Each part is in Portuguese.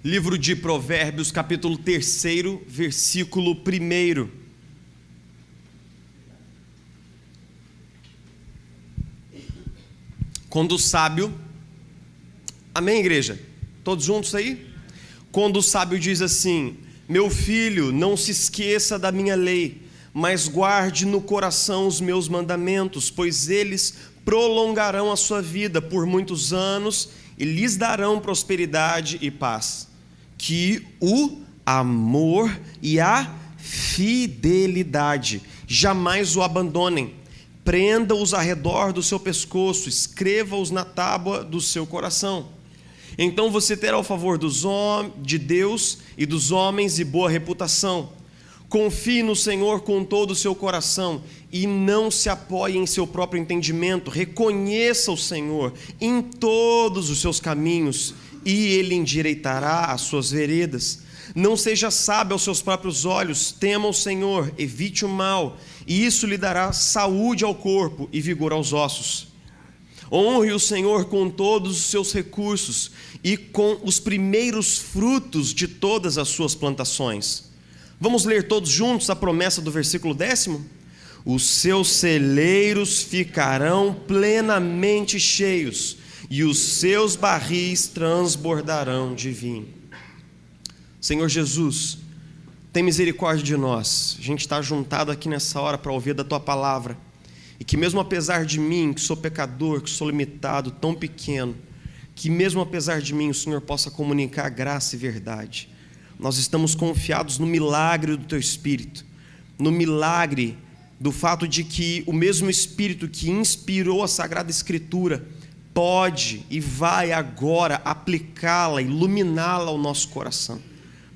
Livro de Provérbios, capítulo 3, versículo 1. Quando o sábio... Amém, igreja? Todos juntos aí? Quando o sábio diz assim: meu filho, não se esqueça da minha lei, mas guarde no coração os meus mandamentos, pois eles prolongarão a sua vida por muitos anos e lhes darão prosperidade e paz. Que o amor e a fidelidade jamais o abandonem. Prenda-os ao redor do seu pescoço, escreva-os na tábua do seu coração. Então você terá o favor de Deus e dos homens e boa reputação. Confie no Senhor com todo o seu coração e não se apoie em seu próprio entendimento. Reconheça o Senhor em todos os seus caminhos e Ele endireitará as suas veredas. Não seja sábio aos seus próprios olhos, tema o Senhor, evite o mal, e isso lhe dará saúde ao corpo e vigor aos ossos. Honre o Senhor com todos os seus recursos e com os primeiros frutos de todas as suas plantações. Vamos ler todos juntos a promessa do versículo 10? Os seus celeiros ficarão plenamente cheios e os seus barris transbordarão de vinho. Senhor Jesus, tem misericórdia de nós. A gente está juntado aqui nessa hora para ouvir da Tua palavra. E que mesmo apesar de mim, que sou pecador, que sou limitado, tão pequeno, que mesmo apesar de mim o Senhor possa comunicar graça e verdade. Nós estamos confiados no milagre do Teu Espírito, no milagre do fato de que o mesmo Espírito que inspirou a Sagrada Escritura pode e vai agora aplicá-la, iluminá-la ao nosso coração.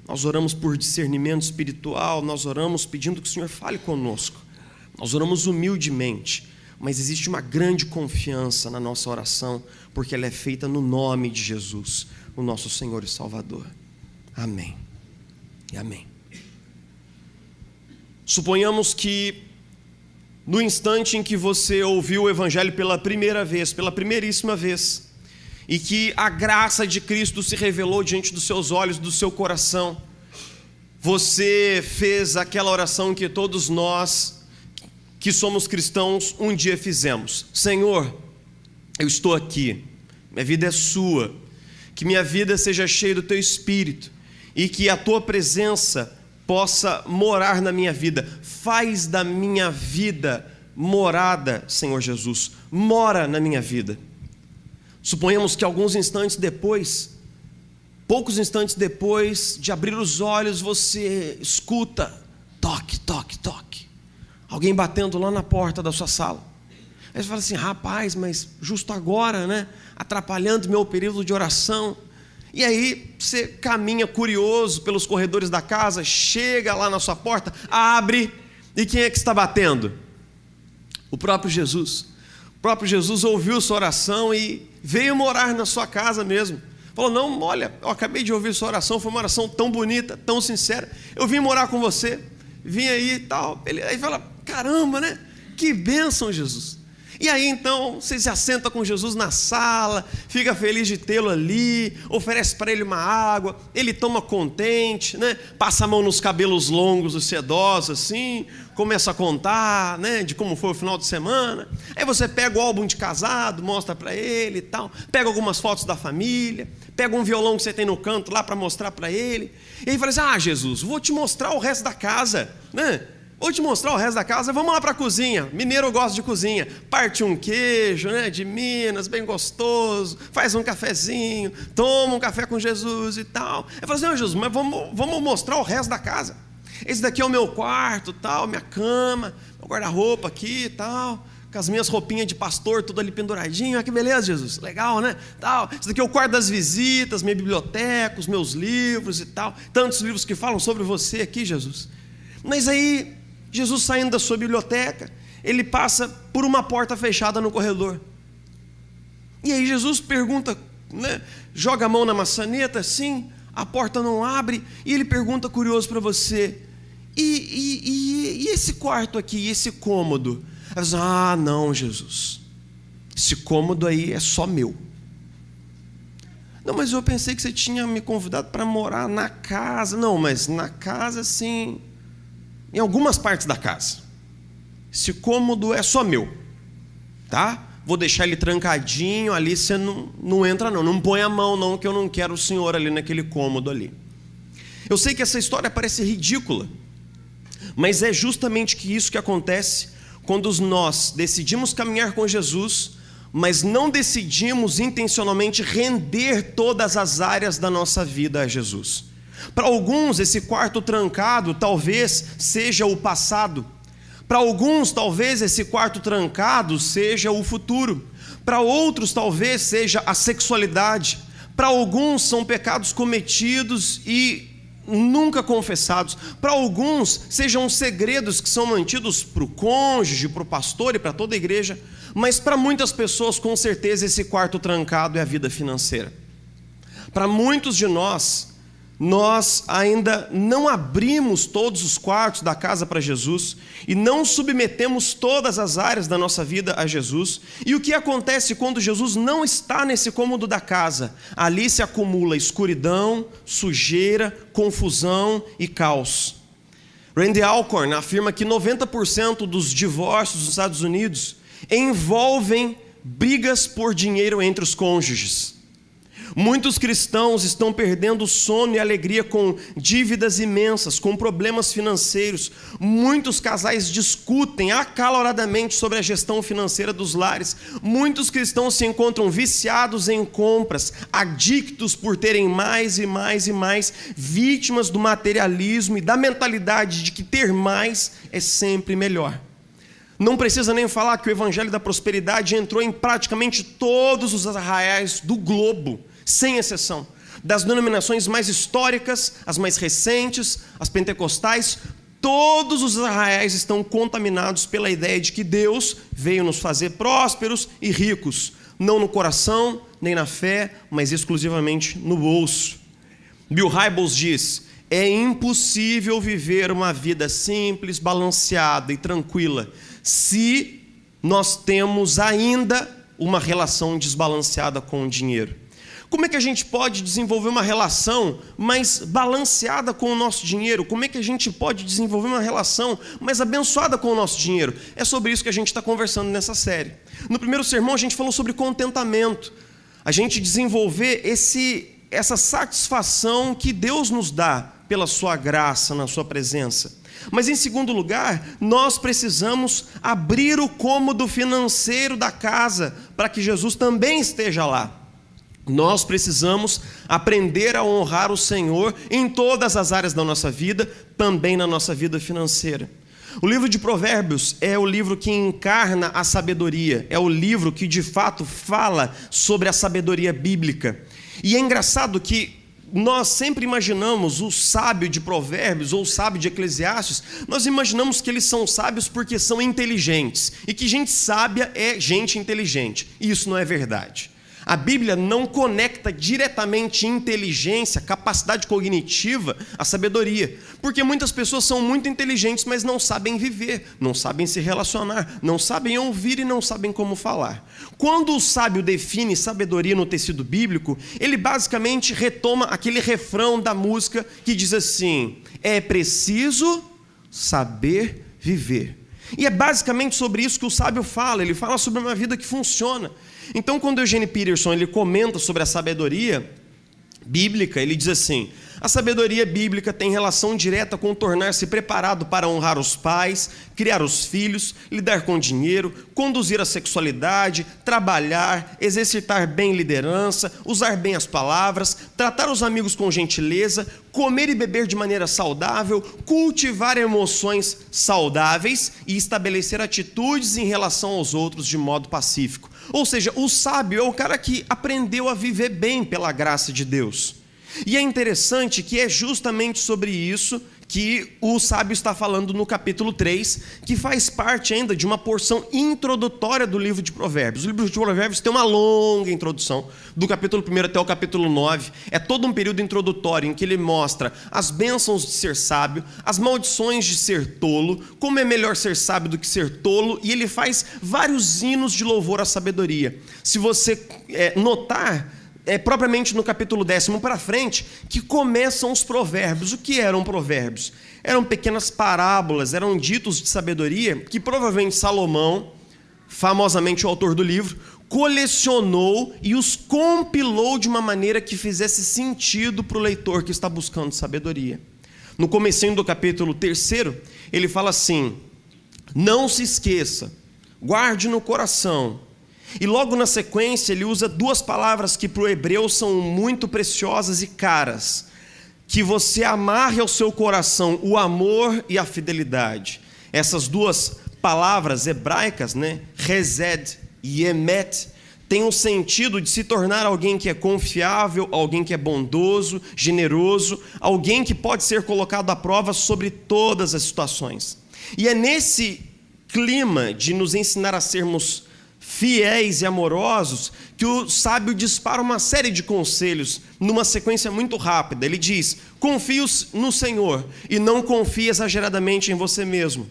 Nós oramos por discernimento espiritual, nós oramos pedindo que o Senhor fale conosco. Nós oramos humildemente, mas existe uma grande confiança na nossa oração, porque ela é feita no nome de Jesus, o nosso Senhor e Salvador. Amém e amém. Suponhamos que no instante em que você ouviu o Evangelho pela primeira vez, pela primeiríssima vez, e que a graça de Cristo se revelou diante dos seus olhos, do seu coração, você fez aquela oração que todos nós que somos cristãos um dia fizemos: Senhor, eu estou aqui, minha vida é sua, que minha vida seja cheia do Teu Espírito e que a Tua presença possa morar na minha vida. Faz da minha vida morada, Senhor Jesus, mora na minha vida. Suponhamos que alguns instantes depois, poucos instantes depois de abrir os olhos, você escuta toque, toque, toque, alguém batendo lá na porta da sua sala. Aí você fala assim: rapaz, mas justo agora, né? Atrapalhando meu período de oração. E aí você caminha curioso pelos corredores da casa, chega lá na sua porta, abre, e quem é que está batendo? O próprio Jesus. O próprio Jesus ouviu sua oração e veio morar na sua casa mesmo. Falou: não, olha, eu acabei de ouvir sua oração, foi uma oração tão bonita, tão sincera, eu vim morar com você, vim aí e tal. Ele aí fala: caramba, né? Que bênção, Jesus. E aí então você se assenta com Jesus na sala, fica feliz de tê-lo ali, oferece para ele uma água, ele toma contente, né? Passa a mão nos cabelos longos e sedosos assim, começa a contar, né, de como foi o final de semana. Aí você pega o álbum de casado, mostra para ele e tal, pega algumas fotos da família, pega um violão que você tem no canto lá para mostrar para ele, e aí fala assim: ah, Jesus, vou te mostrar o resto da casa, né? Vou te mostrar o resto da casa, vamos lá para a cozinha. Mineiro gosta de cozinha. Parte um queijo, né, de Minas, bem gostoso, faz um cafezinho, toma um café com Jesus e tal. Aí fala assim: não, Jesus, mas vamos mostrar o resto da casa. Esse daqui é o meu quarto, tal, minha cama, meu guarda-roupa aqui e tal, com as minhas roupinhas de pastor, tudo ali penduradinho. Ah, que beleza, Jesus, legal, né? Tal. Esse daqui é o quarto das visitas, minha biblioteca, os meus livros e tal. Tantos livros que falam sobre você aqui, Jesus. Mas aí Jesus, saindo da sua biblioteca, ele passa por uma porta fechada no corredor. E aí Jesus pergunta, né, joga a mão na maçaneta assim, a porta não abre, e ele pergunta curioso para você: e esse quarto aqui, esse cômodo? Ela diz: ah, não, Jesus, esse cômodo aí é só meu. Não, mas eu pensei que você tinha me convidado para morar na casa. Não, mas na casa, sim, em algumas partes da casa. Esse cômodo é só meu, tá? Vou deixar ele trancadinho, ali você não entra não. Não põe a mão não, que eu não quero o senhor ali naquele cômodo ali. Eu sei que essa história parece ridícula, mas é justamente isso que acontece quando nós decidimos caminhar com Jesus, mas não decidimos intencionalmente render todas as áreas da nossa vida a Jesus. Para alguns, esse quarto trancado talvez seja o passado. Para alguns, talvez esse quarto trancado seja o futuro. Para outros, talvez seja a sexualidade. Para alguns, são pecados cometidos e nunca confessados. Para alguns, sejam segredos que são mantidos para o cônjuge, para o pastor e para toda a igreja. Mas para muitas pessoas, com certeza, esse quarto trancado é a vida financeira. Para muitos de nós ainda não abrimos todos os quartos da casa para Jesus e não submetemos todas as áreas da nossa vida a Jesus. E o que acontece quando Jesus não está nesse cômodo da casa? Ali se acumula escuridão, sujeira, confusão e caos. Randy Alcorn afirma que 90% dos divórcios nos Estados Unidos envolvem brigas por dinheiro entre os cônjuges. Muitos cristãos estão perdendo o sono e a alegria com dívidas imensas, com problemas financeiros. Muitos casais discutem acaloradamente sobre a gestão financeira dos lares. Muitos cristãos se encontram viciados em compras, adictos por terem mais e mais e mais, vítimas do materialismo e da mentalidade de que ter mais é sempre melhor. Não precisa nem falar que o evangelho da prosperidade entrou em praticamente todos os arraiais do globo, sem exceção. Das denominações mais históricas, as mais recentes, as pentecostais, todos os arraiais estão contaminados pela ideia de que Deus veio nos fazer prósperos e ricos, não no coração, nem na fé, mas exclusivamente no bolso. Bill Hybels diz: é impossível viver uma vida simples, balanceada e tranquila se nós temos ainda uma relação desbalanceada com o dinheiro. Como é que a gente pode desenvolver uma relação mais balanceada com o nosso dinheiro? Como é que a gente pode desenvolver uma relação mais abençoada com o nosso dinheiro? É sobre isso que a gente está conversando nessa série. No primeiro sermão a gente falou sobre contentamento. A gente desenvolver essa satisfação que Deus nos dá pela sua graça, na sua presença. Mas em segundo lugar, nós precisamos abrir o cômodo financeiro da casa para que Jesus também esteja lá. Nós precisamos aprender a honrar o Senhor em todas as áreas da nossa vida, também na nossa vida financeira. O livro de Provérbios é o livro que encarna a sabedoria, é o livro que de fato fala sobre a sabedoria bíblica. E é engraçado que nós sempre imaginamos o sábio de Provérbios ou o sábio de Eclesiastes, nós imaginamos que eles são sábios porque são inteligentes, e que gente sábia é gente inteligente. E isso não é verdade. A Bíblia não conecta diretamente inteligência, capacidade cognitiva à sabedoria, porque muitas pessoas são muito inteligentes, mas não sabem viver, não sabem se relacionar, não sabem ouvir e não sabem como falar. Quando o sábio define sabedoria no tecido bíblico, ele basicamente retoma aquele refrão da música que diz assim: é preciso saber viver. E é basicamente sobre isso que o sábio fala, ele fala sobre uma vida que funciona. Então, quando Eugene Peterson ele comenta sobre a sabedoria bíblica, ele diz assim: a sabedoria bíblica tem relação direta com tornar-se preparado para honrar os pais, criar os filhos, lidar com dinheiro, conduzir a sexualidade, trabalhar, exercitar bem liderança, usar bem as palavras, tratar os amigos com gentileza, comer e beber de maneira saudável, cultivar emoções saudáveis e estabelecer atitudes em relação aos outros de modo pacífico. Ou seja, o sábio é o cara que aprendeu a viver bem pela graça de Deus. E é interessante que é justamente sobre isso que o sábio está falando no capítulo 3, que faz parte ainda de uma porção introdutória do livro de Provérbios. O livro de Provérbios tem uma longa introdução, do capítulo 1 até o capítulo 9. É todo um período introdutório em que ele mostra as bênçãos de ser sábio, as maldições de ser tolo, como é melhor ser sábio do que ser tolo, e ele faz vários hinos de louvor à sabedoria. Se você notar, propriamente no capítulo 10 para frente, que começam os provérbios. O que eram provérbios? Eram pequenas parábolas, eram ditos de sabedoria que provavelmente Salomão, famosamente o autor do livro, colecionou e os compilou de uma maneira que fizesse sentido para o leitor que está buscando sabedoria. No comecinho do capítulo 3, ele fala assim: não se esqueça, guarde no coração. E logo na sequência ele usa duas palavras que para o hebreu são muito preciosas e caras: que você amarre ao seu coração o amor e a fidelidade. Essas duas palavras hebraicas, Hesed e Emet, tem um sentido de se tornar alguém que é confiável, alguém que é bondoso, generoso, alguém que pode ser colocado à prova sobre todas as situações. E é nesse clima de nos ensinar a sermos fiéis e amorosos que o sábio dispara uma série de conselhos numa sequência muito rápida. Ele diz: confie no Senhor e não confie exageradamente em você mesmo.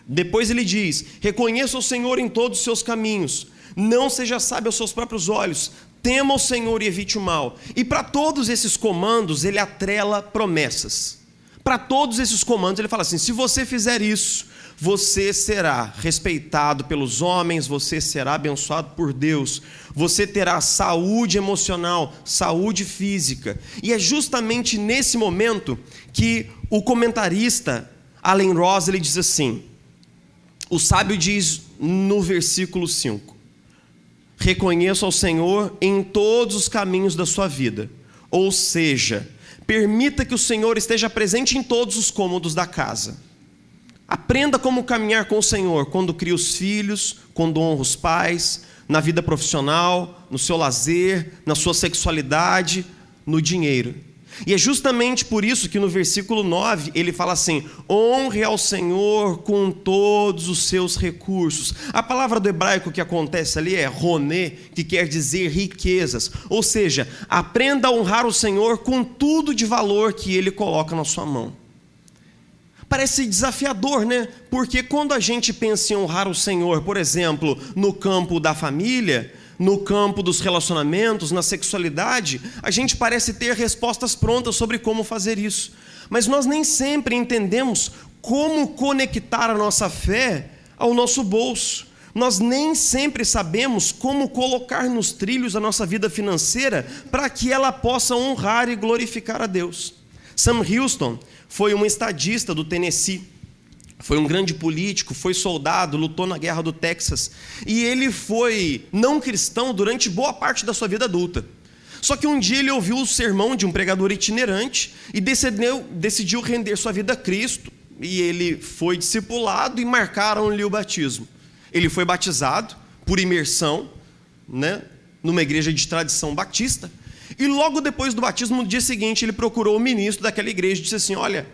Depois ele diz: reconheça o Senhor em todos os seus caminhos, não seja sábio aos seus próprios olhos, tema o Senhor e evite o mal. E para todos esses comandos ele atrela promessas. Para todos esses comandos ele fala assim: se você fizer isso, você será respeitado pelos homens, você será abençoado por Deus, você terá saúde emocional, saúde física. E é justamente nesse momento que o comentarista Allen Ross ele diz assim: o sábio diz no versículo 5: reconheça ao Senhor em todos os caminhos da sua vida. Ou seja, permita que o Senhor esteja presente em todos os cômodos da casa. Aprenda como caminhar com o Senhor quando cria os filhos, quando honra os pais, na vida profissional, no seu lazer, na sua sexualidade, no dinheiro. E é justamente por isso que no versículo 9 ele fala assim: honre ao Senhor com todos os seus recursos. A palavra do hebraico que acontece ali é roné, que quer dizer riquezas. Ou seja, aprenda a honrar o Senhor com tudo de valor que Ele coloca na sua mão. Parece desafiador, Porque quando a gente pensa em honrar o Senhor, por exemplo, no campo da família, no campo dos relacionamentos, na sexualidade, a gente parece ter respostas prontas sobre como fazer isso. Mas nós nem sempre entendemos como conectar a nossa fé ao nosso bolso. Nós nem sempre sabemos como colocar nos trilhos a nossa vida financeira para que ela possa honrar e glorificar a Deus. Sam Houston foi um estadista do Tennessee, foi um grande político, foi soldado, lutou na guerra do Texas, e ele foi não cristão durante boa parte da sua vida adulta. Só que um dia ele ouviu o sermão de um pregador itinerante e decidiu render sua vida a Cristo, e ele foi discipulado e marcaram-lhe o batismo. Ele foi batizado por imersão, numa igreja de tradição batista. E logo depois do batismo, no dia seguinte, ele procurou o ministro daquela igreja e disse assim: olha,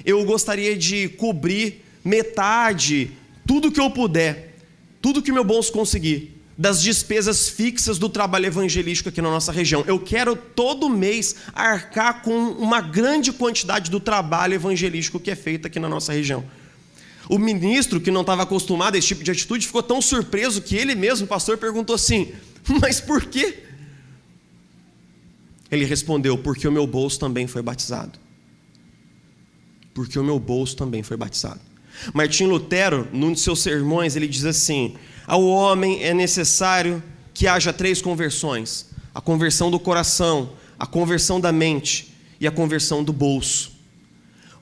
eu gostaria de cobrir metade, tudo que eu puder, tudo que meu bolso conseguir, das despesas fixas do trabalho evangelístico aqui na nossa região. Eu quero todo mês arcar com uma grande quantidade do trabalho evangelístico que é feito aqui na nossa região. O ministro, que não estava acostumado a esse tipo de atitude, ficou tão surpreso que ele mesmo, o pastor, perguntou assim: mas por quê? Ele respondeu: porque o meu bolso também foi batizado. Porque o meu bolso também foi batizado. Martinho Lutero, num de seus sermões, ele diz assim: ao homem é necessário que haja 3 conversões: a conversão do coração, a conversão da mente e a conversão do bolso.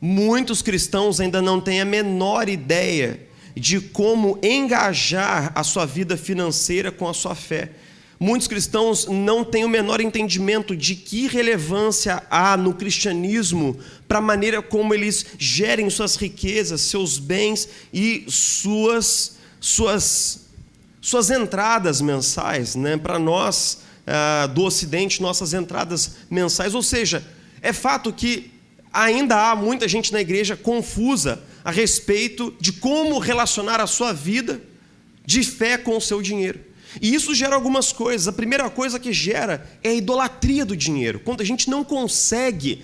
Muitos cristãos ainda não têm a menor ideia de como engajar a sua vida financeira com a sua fé. Muitos cristãos não têm o menor entendimento de que relevância há no cristianismo para a maneira como eles gerem suas riquezas, seus bens e suas entradas mensais, Para nós do Ocidente, nossas entradas mensais. Ou seja, é fato que ainda há muita gente na igreja confusa a respeito de como relacionar a sua vida de fé com o seu dinheiro. E isso gera algumas coisas. A primeira coisa que gera é a idolatria do dinheiro. Quando a gente não consegue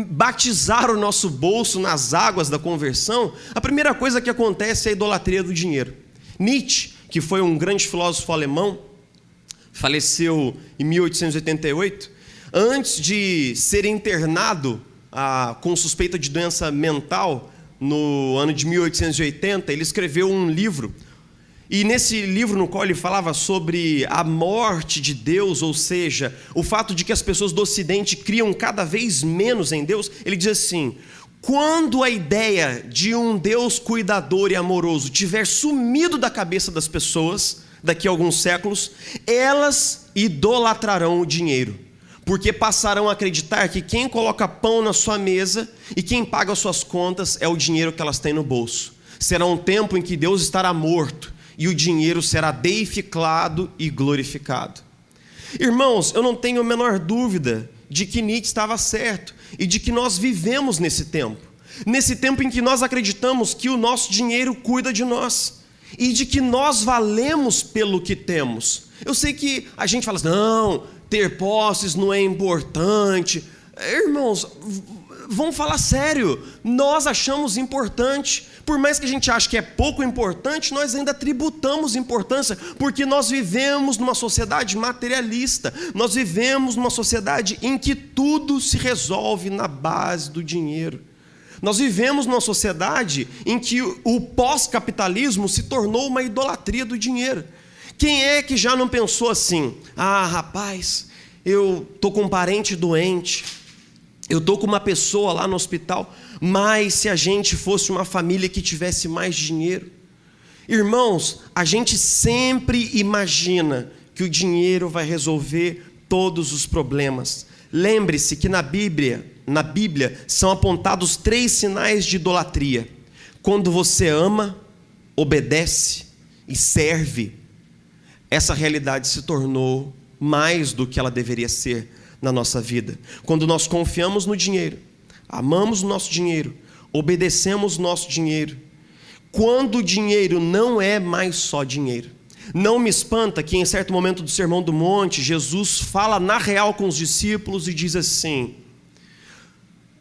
batizar o nosso bolso nas águas da conversão, a primeira coisa que acontece é a idolatria do dinheiro. Nietzsche, que foi um grande filósofo alemão, faleceu em 1888. Antes de ser internado com suspeita de doença mental, no ano de 1880, ele escreveu um livro. E nesse livro, no qual ele falava sobre a morte de Deus, ou seja, o fato de que as pessoas do Ocidente criam cada vez menos em Deus, ele diz assim: quando a ideia de um Deus cuidador e amoroso tiver sumido da cabeça das pessoas, daqui a alguns séculos, elas idolatrarão o dinheiro, porque passarão a acreditar que quem coloca pão na sua mesa e quem paga as suas contas é o dinheiro que elas têm no bolso. Será um tempo em que Deus estará morto e o dinheiro será deificado e glorificado. Irmãos, eu não tenho a menor dúvida de que Nietzsche estava certo e de que nós vivemos nesse tempo em que nós acreditamos que o nosso dinheiro cuida de nós e de que nós valemos pelo que temos. Eu sei que a gente fala assim: não, ter posses não é importante. Irmãos, vamos falar sério, nós achamos importante. Por mais que a gente ache que é pouco importante, nós ainda tributamos importância, porque nós vivemos numa sociedade materialista, nós vivemos numa sociedade em que tudo se resolve na base do dinheiro. Nós vivemos numa sociedade em que o pós-capitalismo se tornou uma idolatria do dinheiro. Quem é que já não pensou assim: ah, rapaz, eu estou com um parente doente, eu estou com uma pessoa lá no hospital, mas se a gente fosse uma família que tivesse mais dinheiro. Irmãos, a gente sempre imagina que o dinheiro vai resolver todos os problemas. Lembre-se que na Bíblia são apontados 3 sinais de idolatria: quando você ama, obedece e serve. Essa realidade se tornou mais do que ela deveria ser na nossa vida. Quando nós confiamos no dinheiro, amamos o nosso dinheiro, obedecemos o nosso dinheiro. Quando o dinheiro não é mais só dinheiro. Não me espanta que em certo momento do Sermão do Monte, Jesus fala na real com os discípulos e diz assim: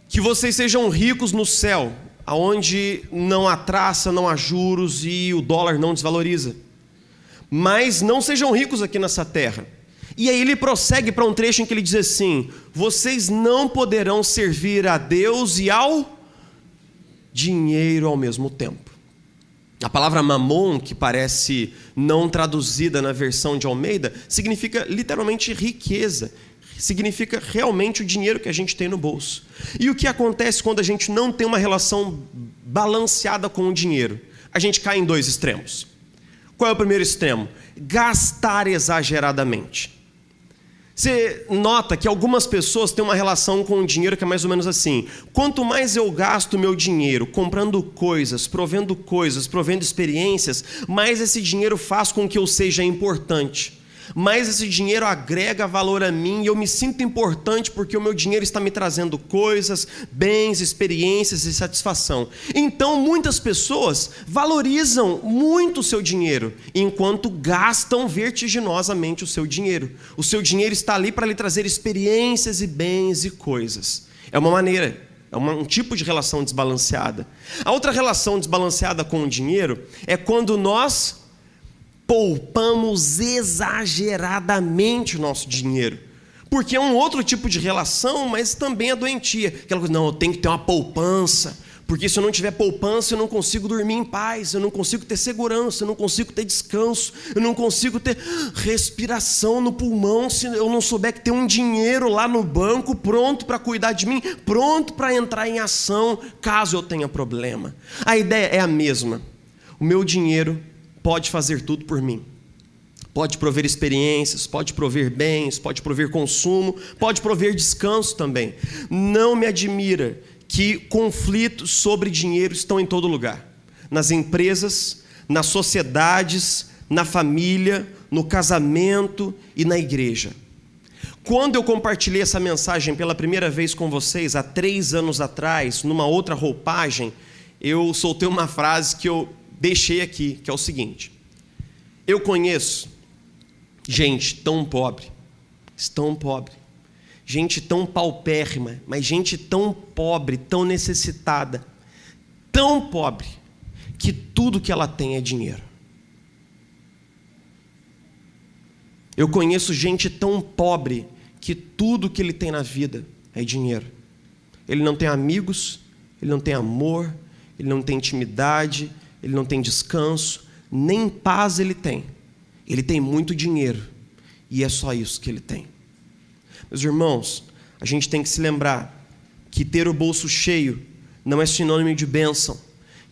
que vocês sejam ricos no céu, aonde não há traça, não há juros e o dólar não desvaloriza. Mas não sejam ricos aqui nessa terra. E aí ele prossegue para um trecho em que ele diz assim: vocês não poderão servir a Deus e ao dinheiro ao mesmo tempo. A palavra mamon, que parece não traduzida na versão de Almeida, significa literalmente riqueza, significa realmente o dinheiro que a gente tem no bolso. E o que acontece quando a gente não tem uma relação balanceada com o dinheiro? A gente cai em 2 extremos. Qual é o primeiro extremo? Gastar exageradamente. Você nota que algumas pessoas têm uma relação com o dinheiro que é mais ou menos assim: quanto mais eu gasto meu dinheiro comprando coisas, provendo experiências, mais esse dinheiro faz com que eu seja importante. Mais esse dinheiro agrega valor a mim e eu me sinto importante porque o meu dinheiro está me trazendo coisas, bens, experiências e satisfação. Então muitas pessoas valorizam muito o seu dinheiro, enquanto gastam vertiginosamente o seu dinheiro. O seu dinheiro está ali para lhe trazer experiências e bens e coisas. É uma maneira, é um tipo de relação desbalanceada. A outra relação desbalanceada com o dinheiro é quando nós poupamos exageradamente o nosso dinheiro, porque é um outro tipo de relação, mas também é doentia. Aquela coisa: não, eu tenho que ter uma poupança, porque se eu não tiver poupança eu não consigo dormir em paz, eu não consigo ter segurança, eu não consigo ter descanso, eu não consigo ter respiração no pulmão se eu não souber que tem um dinheiro lá no banco pronto para cuidar de mim, pronto para entrar em ação caso eu tenha problema. A ideia é a mesma: o meu dinheiro pode fazer tudo por mim. Pode prover experiências, pode prover bens, pode prover consumo, pode prover descanso também. Não me admira que conflitos sobre dinheiro estão em todo lugar. Nas empresas, nas sociedades, na família, no casamento e na igreja. Quando eu compartilhei essa mensagem pela primeira vez com vocês, há 3 anos atrás, numa outra roupagem, eu soltei uma frase que eu deixei aqui, que é o seguinte: eu conheço gente tão pobre, gente tão paupérrima, mas gente tão pobre, tão necessitada, tão pobre, que tudo que ela tem é dinheiro. Eu conheço gente tão pobre que tudo que ele tem na vida é dinheiro. Ele não tem amigos, ele não tem amor, ele não tem intimidade, ele não tem descanso, nem paz ele tem. Ele tem muito dinheiro e é só isso que ele tem. Meus irmãos, a gente tem que se lembrar que ter o bolso cheio não é sinônimo de bênção,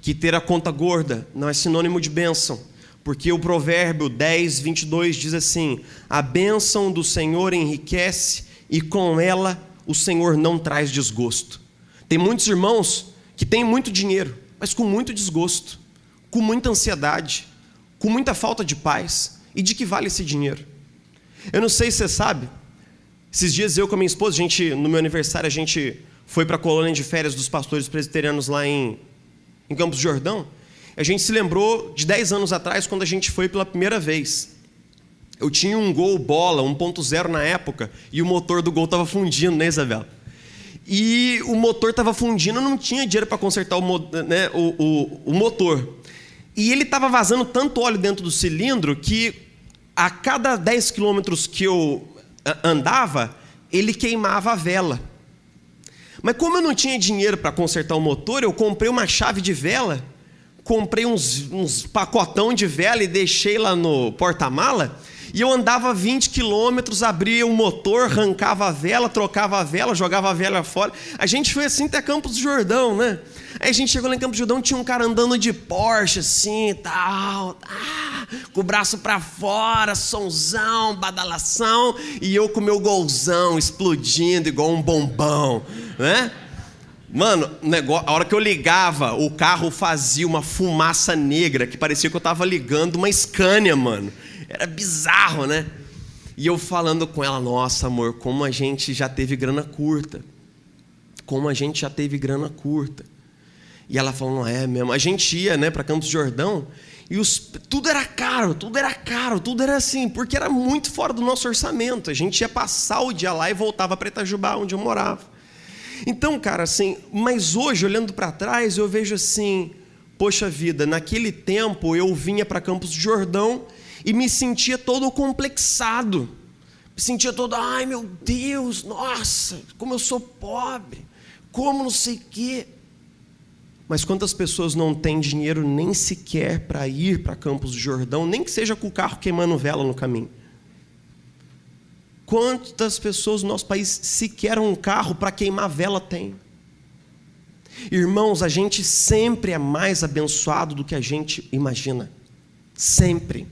que ter a conta gorda não é sinônimo de bênção, porque o provérbio 10:22 diz assim: a bênção do Senhor enriquece e com ela o Senhor não traz desgosto. Tem muitos irmãos que têm muito dinheiro, mas com muito desgosto, com muita ansiedade, com muita falta de paz. E de que vale esse dinheiro? Eu não sei se você sabe, esses dias eu com a minha esposa, no meu aniversário, a gente foi para a colônia de férias dos pastores presbiterianos lá em Campos do Jordão. A gente se lembrou de 10 anos atrás, quando a gente foi pela primeira vez. Eu tinha um Gol Bola 1.0 na época, e o motor do Gol estava fundindo, né, Isabela? E o motor estava fundindo, eu não tinha dinheiro para consertar o motor. E ele estava vazando tanto óleo dentro do cilindro que a cada 10 quilômetros que eu andava, ele queimava a vela. Mas como eu não tinha dinheiro para consertar o motor, eu comprei uma chave de vela, comprei uns pacotão de vela e deixei lá no porta-mala, e eu andava 20 quilômetros, abria o motor, arrancava a vela, trocava a vela, jogava a vela fora. A gente foi assim até Campos do Jordão, né? Aí a gente chegou lá em Campos do Jordão, tinha um cara andando de Porsche assim, tal, com o braço pra fora, sonzão, badalação, e eu com meu golzão explodindo igual um bombão, né? Mano, a hora que eu ligava, o carro fazia uma fumaça negra, que parecia que eu tava ligando uma Scania, mano. Era bizarro, né? E eu falando com ela: nossa, amor, como a gente já teve grana curta. Como a gente já teve grana curta. E ela falou: não é mesmo. A gente ia, né, para Campos do Jordão, e tudo era caro, tudo era assim, porque era muito fora do nosso orçamento. A gente ia passar o dia lá e voltava para Itajubá, onde eu morava. Então, cara, assim, mas hoje, olhando para trás, eu vejo assim: poxa vida, naquele tempo eu vinha para Campos do Jordão e me sentia todo complexado. Me sentia todo: ai meu Deus, nossa, como eu sou pobre, como não sei o quê. Mas quantas pessoas não têm dinheiro nem sequer para ir para Campos do Jordão, nem que seja com o carro queimando vela no caminho? Quantas pessoas no nosso país sequer um carro para queimar vela tem? Irmãos, a gente sempre é mais abençoado do que a gente imagina. Sempre.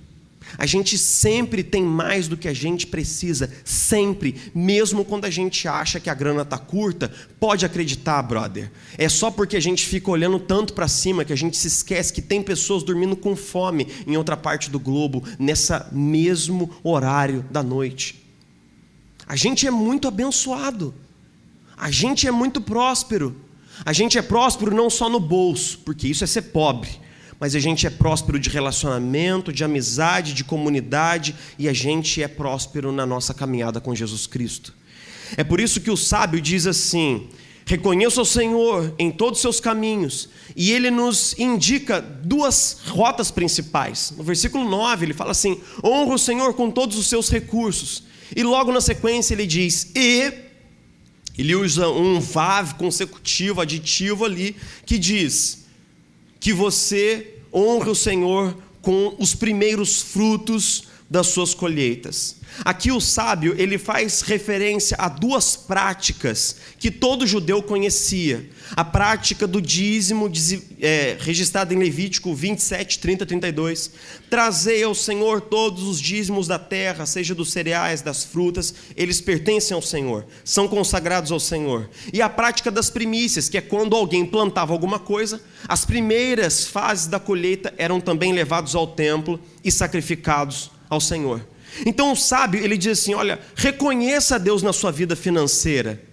A gente sempre tem mais do que a gente precisa, sempre, mesmo quando a gente acha que a grana está curta. Pode acreditar, brother, é só porque a gente fica olhando tanto para cima que a gente se esquece que tem pessoas dormindo com fome em outra parte do globo, nessa mesmo horário da noite. A gente é muito abençoado, a gente é muito próspero. A gente é próspero não só no bolso, porque isso é ser pobre, mas a gente é próspero de relacionamento, de amizade, de comunidade, e a gente é próspero na nossa caminhada com Jesus Cristo. É por isso que o sábio diz assim: reconheça o Senhor em todos os seus caminhos, e ele nos indica duas rotas principais. No versículo 9 ele fala assim: honra o Senhor com todos os seus recursos, e logo na sequência ele diz: ele usa um vav consecutivo, aditivo ali, que diz que você honra o Senhor com os primeiros frutos das suas colheitas. Aqui o sábio, ele faz referência a duas práticas que todo judeu conhecia. A prática do dízimo, registrada em Levítico 27, 30, 32. Trazei ao Senhor todos os dízimos da terra, seja dos cereais, das frutas, eles pertencem ao Senhor, são consagrados ao Senhor. E a prática das primícias, que é quando alguém plantava alguma coisa, as primeiras fases da colheita eram também levados ao templo e sacrificados ao Senhor. Então o sábio, ele diz assim: olha, reconheça a Deus na sua vida financeira,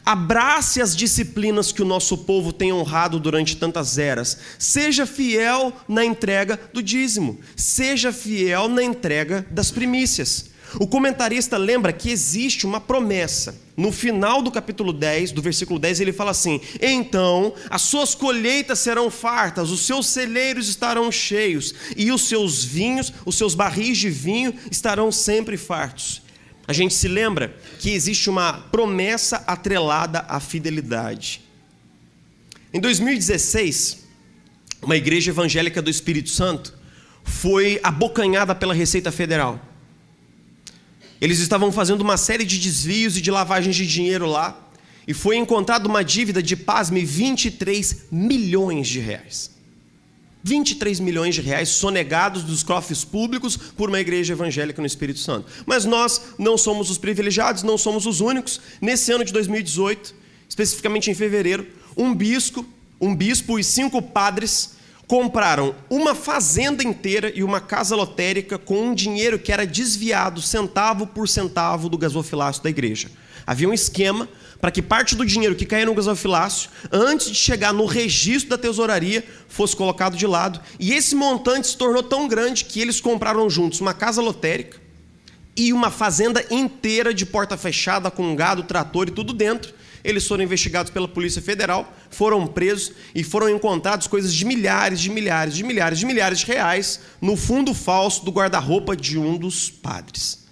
abrace as disciplinas que o nosso povo tem honrado durante tantas eras, seja fiel na entrega do dízimo, seja fiel na entrega das primícias, O comentarista lembra que existe uma promessa. No final do capítulo 10, do versículo 10, ele fala assim: então as suas colheitas serão fartas, os seus celeiros estarão cheios, e os seus vinhos, os seus barris de vinho estarão sempre fartos. A gente se lembra que existe uma promessa atrelada à fidelidade. Em 2016, uma igreja evangélica do Espírito Santo foi abocanhada pela Receita Federal. Eles estavam fazendo uma série de desvios e de lavagens de dinheiro lá, e foi encontrada uma dívida de, pasme, 23 milhões de reais. 23 milhões de reais sonegados dos cofres públicos por uma igreja evangélica no Espírito Santo. Mas nós não somos os privilegiados, não somos os únicos. Nesse ano de 2018, especificamente em fevereiro, um bispo e 5 padres compraram uma fazenda inteira e uma casa lotérica com um dinheiro que era desviado centavo por centavo do gasofilácio da igreja. Havia um esquema para que parte do dinheiro que caía no gasofilácio, antes de chegar no registro da tesouraria, fosse colocado de lado. E esse montante se tornou tão grande que eles compraram juntos uma casa lotérica e uma fazenda inteira de porta fechada, com gado, trator e tudo dentro. Eles foram investigados pela Polícia Federal, foram presos e foram encontrados coisas de milhares de reais no fundo falso do guarda-roupa de um dos padres.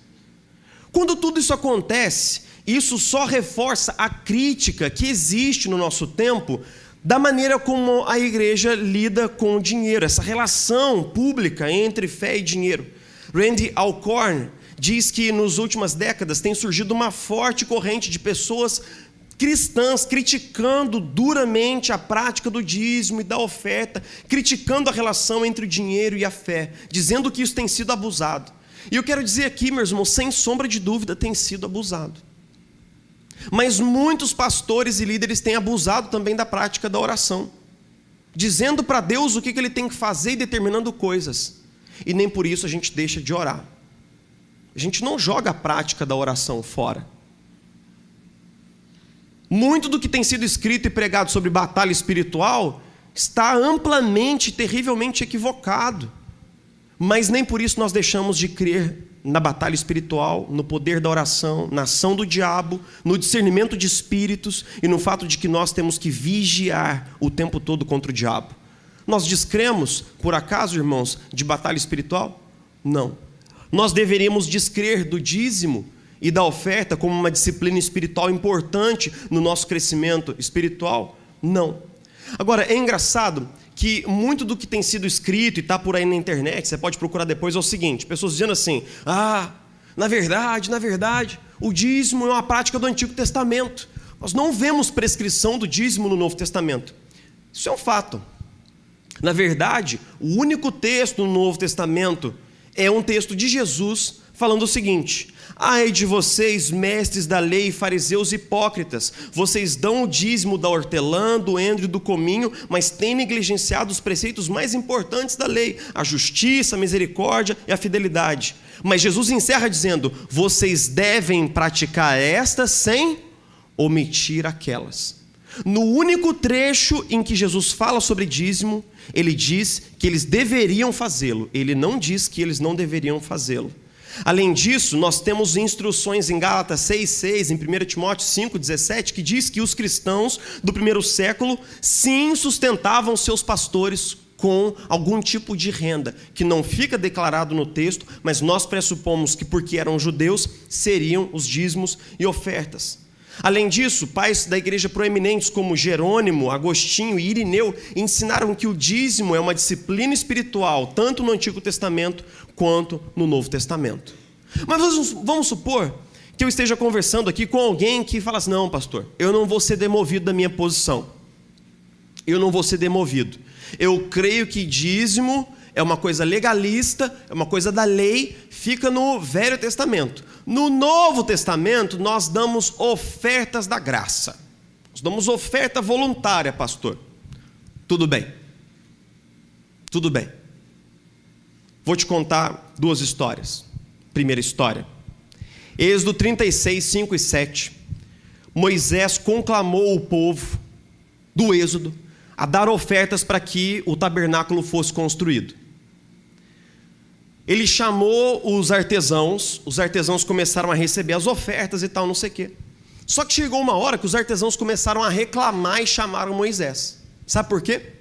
Quando tudo isso acontece, isso só reforça a crítica que existe no nosso tempo da maneira como a igreja lida com o dinheiro, essa relação pública entre fé e dinheiro. Randy Alcorn diz que nas últimas décadas tem surgido uma forte corrente de pessoas cristãs criticando duramente a prática do dízimo e da oferta, criticando a relação entre o dinheiro e a fé, dizendo que isso tem sido abusado. E eu quero dizer aqui, meus irmãos, sem sombra de dúvida, tem sido abusado. Mas muitos pastores e líderes têm abusado também da prática da oração, dizendo para Deus o que ele tem que fazer e determinando coisas. E nem por isso a gente deixa de orar. A gente não joga a prática da oração fora. Muito do que tem sido escrito e pregado sobre batalha espiritual está amplamente, terrivelmente equivocado. Mas nem por isso nós deixamos de crer na batalha espiritual, no poder da oração, na ação do diabo, no discernimento de espíritos e no fato de que nós temos que vigiar o tempo todo contra o diabo. Nós descremos, por acaso, irmãos, de batalha espiritual? Não. Nós deveríamos descrer do dízimo e da oferta como uma disciplina espiritual importante no nosso crescimento espiritual? Não. Agora, é engraçado que muito do que tem sido escrito e está por aí na internet, você pode procurar depois, é o seguinte: pessoas dizendo assim, na verdade, o dízimo é uma prática do Antigo Testamento. Nós não vemos prescrição do dízimo no Novo Testamento. Isso é um fato. Na verdade, o único texto no Novo Testamento é um texto de Jesus falando o seguinte: ai de vocês, mestres da lei, fariseus hipócritas, vocês dão o dízimo da hortelã, do endro e do cominho, mas têm negligenciado os preceitos mais importantes da lei, a justiça, a misericórdia e a fidelidade. Mas Jesus encerra dizendo: vocês devem praticar estas sem omitir aquelas. No único trecho em que Jesus fala sobre dízimo, ele diz que eles deveriam fazê-lo, ele não diz que eles não deveriam fazê-lo. Além disso, nós temos instruções em Gálatas 6,6, em 1 Timóteo 5,17, que diz que os cristãos do primeiro século sim sustentavam seus pastores com algum tipo de renda, que não fica declarado no texto, mas nós pressupomos que porque eram judeus, seriam os dízimos e ofertas. Além disso, pais da igreja proeminentes como Jerônimo, Agostinho e Irineu ensinaram que o dízimo é uma disciplina espiritual, tanto no Antigo Testamento quanto no Novo Testamento. Mas vamos supor que eu esteja conversando aqui com alguém que fala assim: não, pastor, eu não vou ser demovido da minha posição. Eu não vou ser demovido. Eu creio que dízimo é uma coisa legalista, é uma coisa da lei, fica no Velho Testamento. No Novo Testamento, nós damos ofertas da graça. Nós damos oferta voluntária, pastor. Tudo bem. Tudo bem. Vou te contar 2 histórias. Primeira história. Êxodo 36, 5 e 7. Moisés conclamou o povo do Êxodo a dar ofertas para que o tabernáculo fosse construído. ele chamou os artesãos começaram a receber as ofertas e tal, não sei o quê. Só que chegou uma hora que os artesãos começaram a reclamar e chamaram Moisés. Sabe por quê?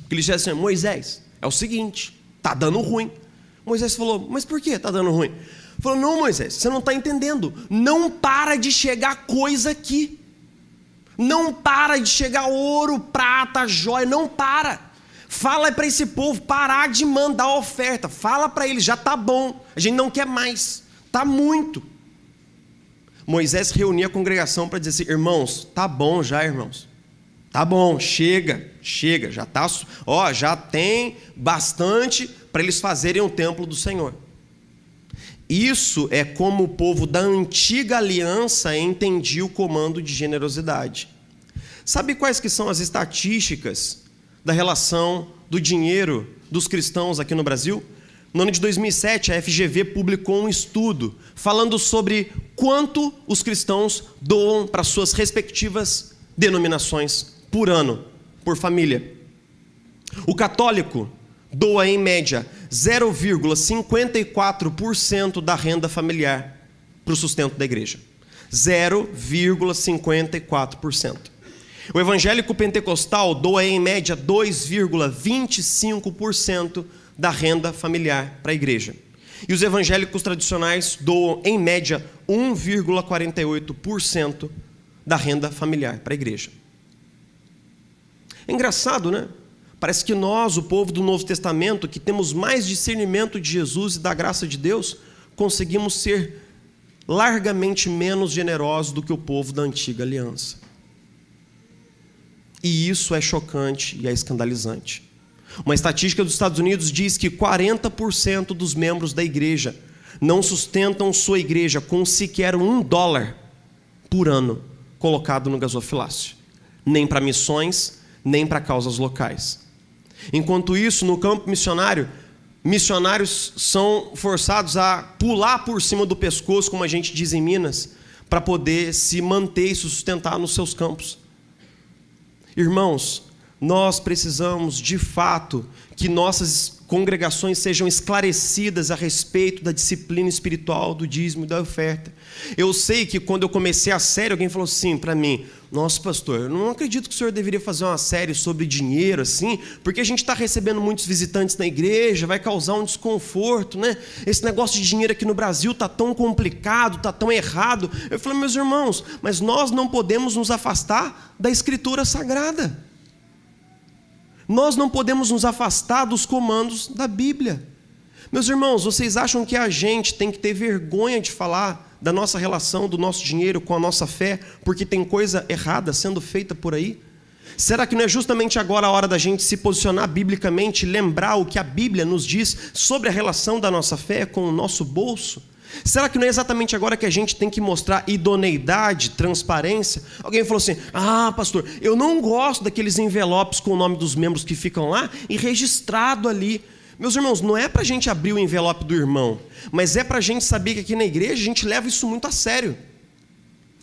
Porque eles disseram assim: Moisés, é o seguinte, tá dando ruim. Moisés falou: mas por que tá dando ruim? Ele falou: não, Moisés, você não está entendendo. Não para de chegar coisa aqui. Não para de chegar ouro, prata, joia, não para. Fala para esse povo parar de mandar oferta. Fala para eles, já tá bom. A gente não quer mais. Tá muito. Moisés reunia a congregação para dizer assim: irmãos, tá bom já, irmãos. Tá bom, chega, já tá, já tem bastante para eles fazerem o templo do Senhor. Isso é como o povo da antiga aliança entendia o comando de generosidade. Sabe quais que são as estatísticas da relação do dinheiro dos cristãos aqui no Brasil? No ano de 2007, a FGV publicou um estudo falando sobre quanto os cristãos doam para suas respectivas denominações por ano, por família. O católico doa, em média, 0,54% da renda familiar para o sustento da igreja. 0,54%. O evangélico pentecostal doa, em média, 2,25% da renda familiar para a igreja. E os evangélicos tradicionais doam, em média, 1,48% da renda familiar para a igreja. É engraçado, né? Parece que nós, o povo do Novo Testamento, que temos mais discernimento de Jesus e da graça de Deus, conseguimos ser largamente menos generosos do que o povo da antiga aliança. E isso é chocante e é escandalizante. Uma estatística dos Estados Unidos diz que 40% dos membros da igreja não sustentam sua igreja com sequer $1 por ano colocado no gasofilácio, nem para missões, nem para causas locais. Enquanto isso, no campo missionário, missionários são forçados a pular por cima do pescoço, como a gente diz em Minas, para poder se manter e se sustentar nos seus campos. Irmãos, nós precisamos de fato que nossas congregações sejam esclarecidas a respeito da disciplina espiritual, do dízimo e da oferta. Eu sei que quando eu comecei a série, alguém falou assim para mim: nossa, pastor, eu não acredito que o senhor deveria fazer uma série sobre dinheiro assim, porque a gente está recebendo muitos visitantes na igreja, vai causar um desconforto, né? Esse negócio de dinheiro aqui no Brasil está tão complicado, está tão errado. Eu falei: meus irmãos, mas nós não podemos nos afastar da Escritura Sagrada. Nós não podemos nos afastar dos comandos da Bíblia. Meus irmãos, vocês acham que a gente tem que ter vergonha de falar da nossa relação, do nosso dinheiro com a nossa fé, porque tem coisa errada sendo feita por aí? Será que não é justamente agora a hora da gente se posicionar biblicamente, lembrar o que a Bíblia nos diz sobre a relação da nossa fé com o nosso bolso? Será que não é exatamente agora que a gente tem que mostrar idoneidade, transparência? Alguém falou assim: ah, pastor, eu não gosto daqueles envelopes com o nome dos membros que ficam lá e registrado ali. Meus irmãos, não é para a gente abrir o envelope do irmão, mas é para a gente saber que aqui na igreja a gente leva isso muito a sério.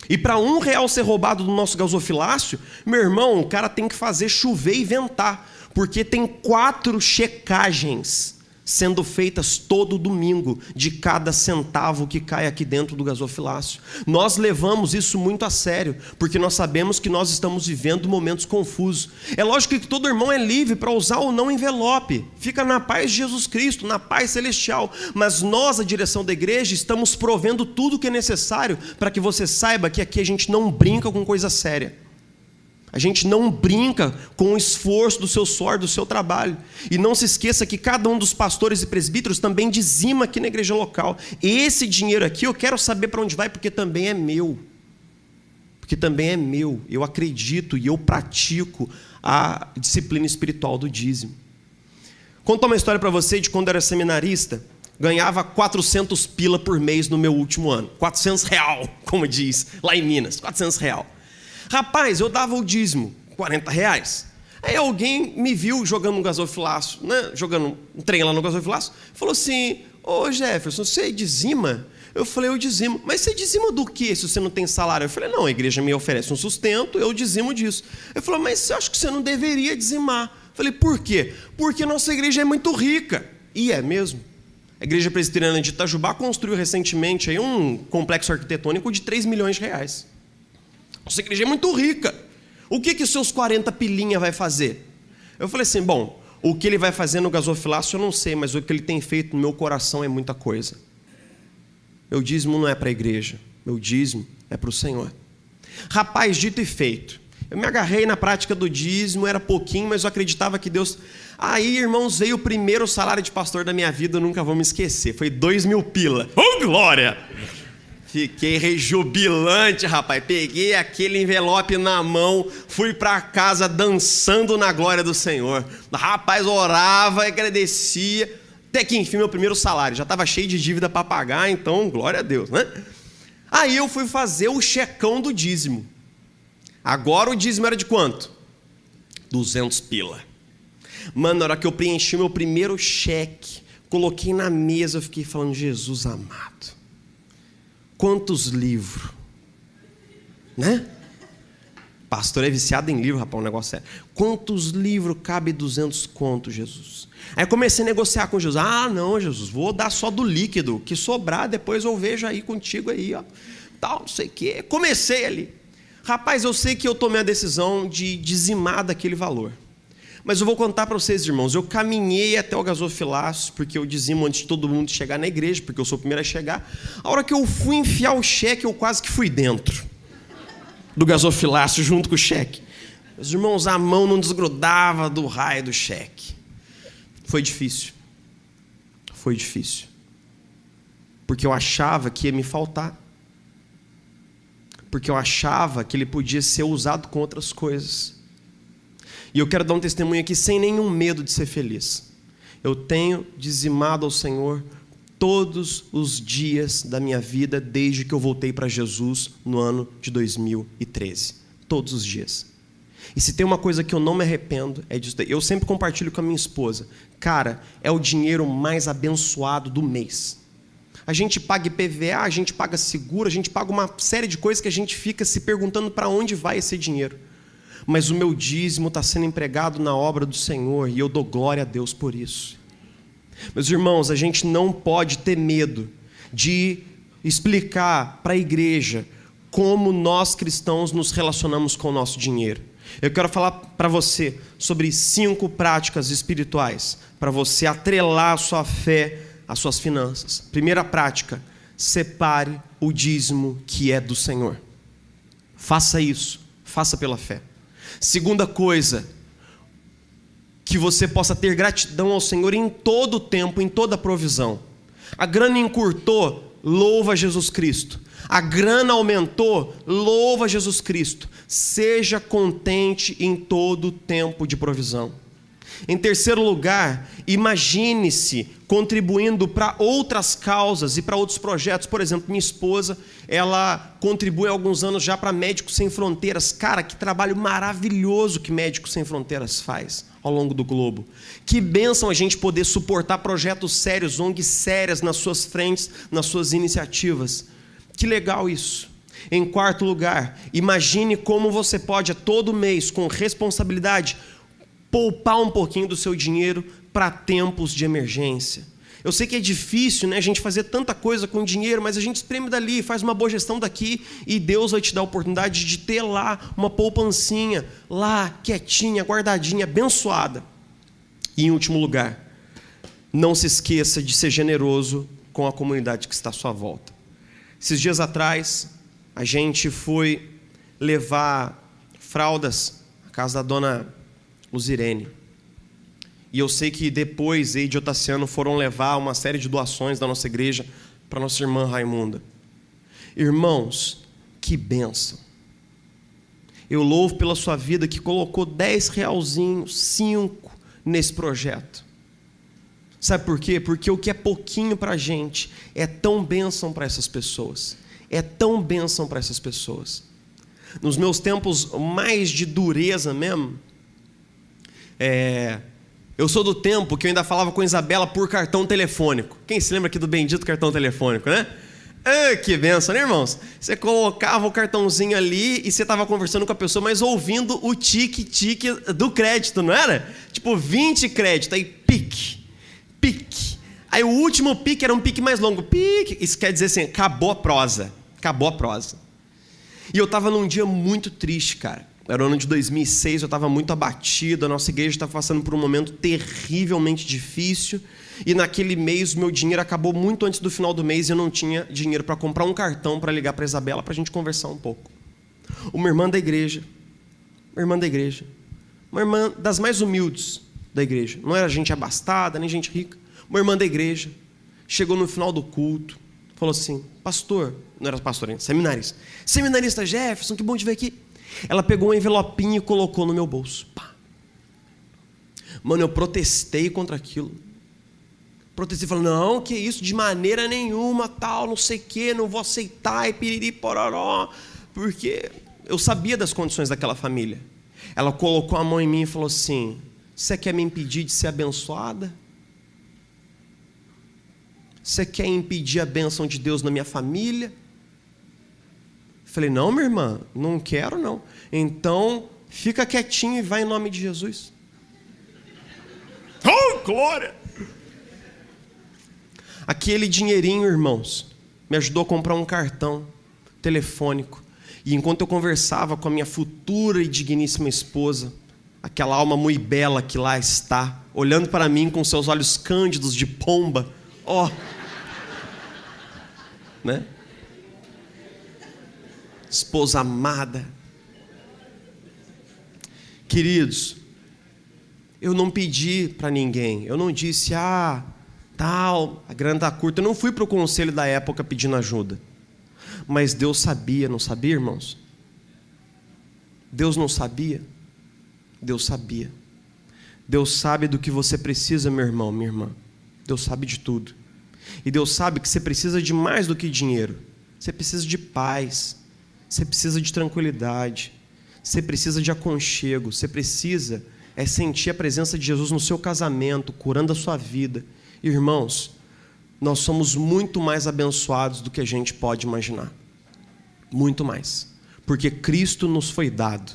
E para R$1 ser roubado do nosso gasofilácio, meu irmão, o cara tem que fazer chover e ventar, porque tem 4 checagens sendo feitas todo domingo de cada centavo que cai aqui dentro do gasofilácio. Nós levamos isso muito a sério, porque nós sabemos que nós estamos vivendo momentos confusos. É lógico que todo irmão é livre para usar ou não envelope, fica na paz de Jesus Cristo, na paz celestial, mas nós, a direção da igreja, estamos provendo tudo o que é necessário para que você saiba que aqui a gente não brinca com coisa séria. A gente não brinca com o esforço do seu suor, do seu trabalho. E não se esqueça que cada um dos pastores e presbíteros também dizima aqui na igreja local. Esse dinheiro aqui eu quero saber para onde vai, porque também é meu. Porque também é meu. Eu acredito e eu pratico a disciplina espiritual do dízimo. Conto uma história para você de quando eu era seminarista. Ganhava 400 pila por mês no meu último ano. R$400, como diz lá em Minas. R$400. Rapaz, eu dava o dízimo, R$40. Aí alguém me viu jogando um gasofilácio, né? Jogando um trem lá no gasofilácio, falou assim: ô Jefferson, você dizima? Eu falei: eu dizimo. Mas você dizima do quê se você não tem salário? Eu falei: não, a igreja me oferece um sustento, eu dizimo disso. Ele falou: mas eu acho que você não deveria dizimar. Eu falei: por quê? Porque nossa igreja é muito rica. E é mesmo. A Igreja Presbiteriana de Itajubá construiu recentemente aí um complexo arquitetônico de 3 milhões de reais. Nossa igreja é muito rica. O que os seus 40 pilinha vai fazer? Eu falei assim, bom, o que ele vai fazer no gasofilácio eu não sei, mas o que ele tem feito no meu coração é muita coisa. Meu dízimo não é para a igreja, meu dízimo é para o Senhor. Rapaz, dito e feito. Eu me agarrei na prática do dízimo, era pouquinho, mas eu acreditava que Deus... Aí, irmãos, veio o primeiro salário de pastor da minha vida, eu nunca vou me esquecer. Foi 2.000 pila. Oh, glória! Fiquei rejubilante, rapaz. Peguei aquele envelope na mão, fui para casa dançando na glória do Senhor. Rapaz, orava, agradecia. Até que, enfim, meu primeiro salário. Já estava cheio de dívida para pagar, então, glória a Deus, né? Aí eu fui fazer o checão do dízimo. Agora o dízimo era de quanto? 200 pila. Mano, na hora que eu preenchi meu primeiro cheque, coloquei na mesa, eu fiquei falando, Jesus amado, quantos livros, né? Pastor é viciado em livro, rapaz, um negócio sério. Quantos livros cabe 200 contos, Jesus? Aí comecei a negociar com Jesus. Ah, não, Jesus, vou dar só do líquido, o que sobrar depois eu vejo aí contigo aí, ó. Tal, não sei o quê. Comecei ali. Rapaz, eu sei que eu tomei a decisão de dizimar daquele valor. Mas eu vou contar para vocês, irmãos, eu caminhei até o gasofilácio, porque eu dizimo antes de todo mundo chegar na igreja, porque eu sou o primeiro a chegar. A hora que eu fui enfiar o cheque, eu quase que fui dentro do gasofilácio junto com o cheque. Meus irmãos, a mão não desgrudava do raio do cheque. Foi difícil. Foi difícil. Porque eu achava que ia me faltar. Porque eu achava que ele podia ser usado com outras coisas. E eu quero dar um testemunho aqui sem nenhum medo de ser feliz. Eu tenho dizimado ao Senhor todos os dias da minha vida desde que eu voltei para Jesus no ano de 2013. Todos os dias. E se tem uma coisa que eu não me arrependo, é disso daí. Eu sempre compartilho com a minha esposa. Cara, é o dinheiro mais abençoado do mês. A gente paga IPVA, a gente paga seguro, a gente paga uma série de coisas que a gente fica se perguntando para onde vai esse dinheiro. Mas o meu dízimo está sendo empregado na obra do Senhor e eu dou glória a Deus por isso. Meus irmãos, a gente não pode ter medo de explicar para a igreja como nós cristãos nos relacionamos com o nosso dinheiro. Eu quero falar para você sobre 5 práticas espirituais para você atrelar a sua fé às suas finanças. Primeira prática, separe o dízimo que é do Senhor. Faça isso, faça pela fé. Segunda coisa, que você possa ter gratidão ao Senhor em todo o tempo, em toda a provisão. A grana encurtou, louva Jesus Cristo. A grana aumentou, louva Jesus Cristo. Seja contente em todo o tempo de provisão. Em terceiro lugar, imagine-se contribuindo para outras causas e para outros projetos. Por exemplo, minha esposa, ela contribui há alguns anos já para Médicos Sem Fronteiras. Cara, que trabalho maravilhoso que Médicos Sem Fronteiras faz ao longo do globo. Que bênção a gente poder suportar projetos sérios, ONGs sérias nas suas frentes, nas suas iniciativas. Que legal isso. Em quarto lugar, imagine como você pode a todo mês, com responsabilidade, poupar um pouquinho do seu dinheiro para tempos de emergência. Eu sei que é difícil, né, a gente fazer tanta coisa com dinheiro, mas a gente espreme dali, faz uma boa gestão daqui e Deus vai te dar a oportunidade de ter lá uma poupancinha, lá, quietinha, guardadinha, abençoada. E em último lugar, não se esqueça de ser generoso com a comunidade que está à sua volta. Esses dias atrás, a gente foi levar fraldas à casa da dona Luzirene. E eu sei que depois Eide e Otaciano foram levar uma série de doações da nossa igreja para nossa irmã Raimunda. Irmãos, que bênção. Eu louvo pela sua vida que colocou 10 realzinhos, 5 nesse projeto. Sabe por quê? Porque o que é pouquinho para a gente é tão bênção para essas pessoas. É tão bênção para essas pessoas. Nos meus tempos mais de dureza mesmo, eu sou do tempo que eu ainda falava com a Isabela por cartão telefônico. Quem se lembra aqui do bendito cartão telefônico, né? Que benção, né, irmãos? Você colocava o cartãozinho ali e você estava conversando com a pessoa, mas ouvindo o tique-tique do crédito, não era? Tipo, 20 créditos, aí pique. Aí o último pique era um pique mais longo. Pique, isso quer dizer assim, acabou a prosa. Acabou a prosa. E eu estava num dia muito triste, cara. Era o ano de 2006, eu estava muito abatido, a nossa igreja estava passando por um momento terrivelmente difícil, e naquele mês o meu dinheiro acabou muito antes do final do mês e eu não tinha dinheiro para comprar um cartão para ligar para a Isabela para a gente conversar um pouco. Uma irmã da igreja, uma irmã das mais humildes da igreja, não era gente abastada, nem gente rica, uma irmã da igreja, chegou no final do culto, falou assim, pastor, não era pastor ainda, seminarista Jefferson, que bom te ver aqui. Ela pegou um envelopinho e colocou no meu bolso. Pá. Mano, eu protestei contra aquilo. Protestei, falei, não, que isso, de maneira nenhuma, tal, não sei o quê, não vou aceitar, e piriri, pororó. Porque eu sabia das condições daquela família. Ela colocou a mão em mim e falou assim, você quer me impedir de ser abençoada? Você quer impedir a bênção de Deus na minha família? Falei, não, minha irmã, não quero não. Então, fica quietinho e vai em nome de Jesus. Oh, glória! Aquele dinheirinho, irmãos, me ajudou a comprar um cartão telefônico. E enquanto eu conversava com a minha futura e digníssima esposa, aquela alma muito bela que lá está, olhando para mim com seus olhos cândidos de pomba, ó, né? Esposa amada. Queridos, eu não pedi para ninguém, eu não disse, tal, a grana está curta, eu não fui para o conselho da época pedindo ajuda, mas Deus sabia, não sabia, irmãos? Deus não sabia? Deus sabia. Deus sabe do que você precisa, meu irmão, minha irmã. Deus sabe de tudo. E Deus sabe que você precisa de mais do que dinheiro. Você precisa de paz. Você precisa de tranquilidade. Você precisa de aconchego. Você precisa sentir a presença de Jesus no seu casamento, curando a sua vida. Irmãos, nós somos muito mais abençoados do que a gente pode imaginar. Muito mais. Porque Cristo nos foi dado.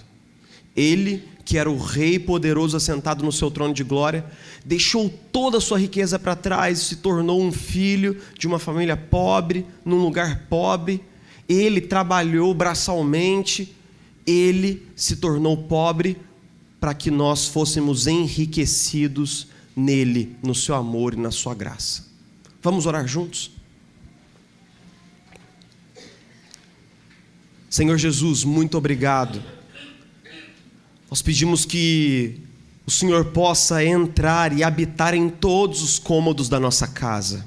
Ele, que era o Rei poderoso assentado no seu trono de glória, deixou toda a sua riqueza para trás e se tornou um filho de uma família pobre, num lugar pobre. Ele trabalhou braçalmente, ele se tornou pobre para que nós fôssemos enriquecidos nele, no seu amor e na sua graça. Vamos orar juntos? Senhor Jesus, muito obrigado. Nós pedimos que o Senhor possa entrar e habitar em todos os cômodos da nossa casa.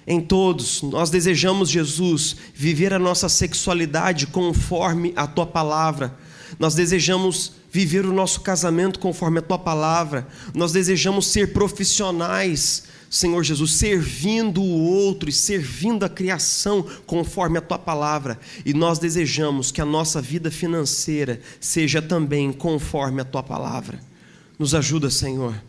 Em todos, nós desejamos, Jesus, viver a nossa sexualidade conforme a Tua palavra. Nós desejamos viver o nosso casamento conforme a Tua palavra. Nós desejamos ser profissionais, Senhor Jesus, servindo o outro e servindo a criação conforme a Tua palavra. E nós desejamos que a nossa vida financeira seja também conforme a Tua palavra. Nos ajuda, Senhor.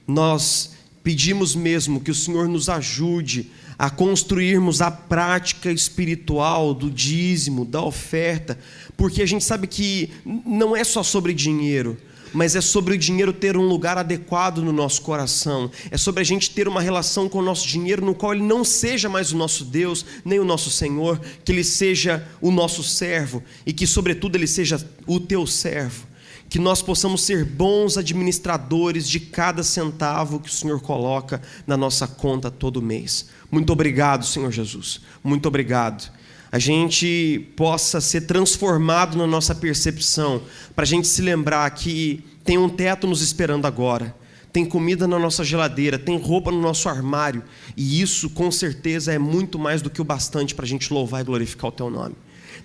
Nós pedimos mesmo que o Senhor nos ajude a construirmos a prática espiritual do dízimo, da oferta, porque a gente sabe que não é só sobre dinheiro, mas é sobre o dinheiro ter um lugar adequado no nosso coração, é sobre a gente ter uma relação com o nosso dinheiro no qual ele não seja mais o nosso Deus, nem o nosso Senhor, que ele seja o nosso servo e que sobretudo ele seja o teu servo. Que nós possamos ser bons administradores de cada centavo que o Senhor coloca na nossa conta todo mês. Muito obrigado, Senhor Jesus. Muito obrigado. A gente possa ser transformado na nossa percepção, para a gente se lembrar que tem um teto nos esperando agora, tem comida na nossa geladeira, tem roupa no nosso armário, e isso com certeza é muito mais do que o bastante para a gente louvar e glorificar o Teu nome.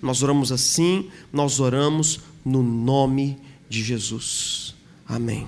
Nós oramos assim, nós oramos no nome de Jesus. Amém.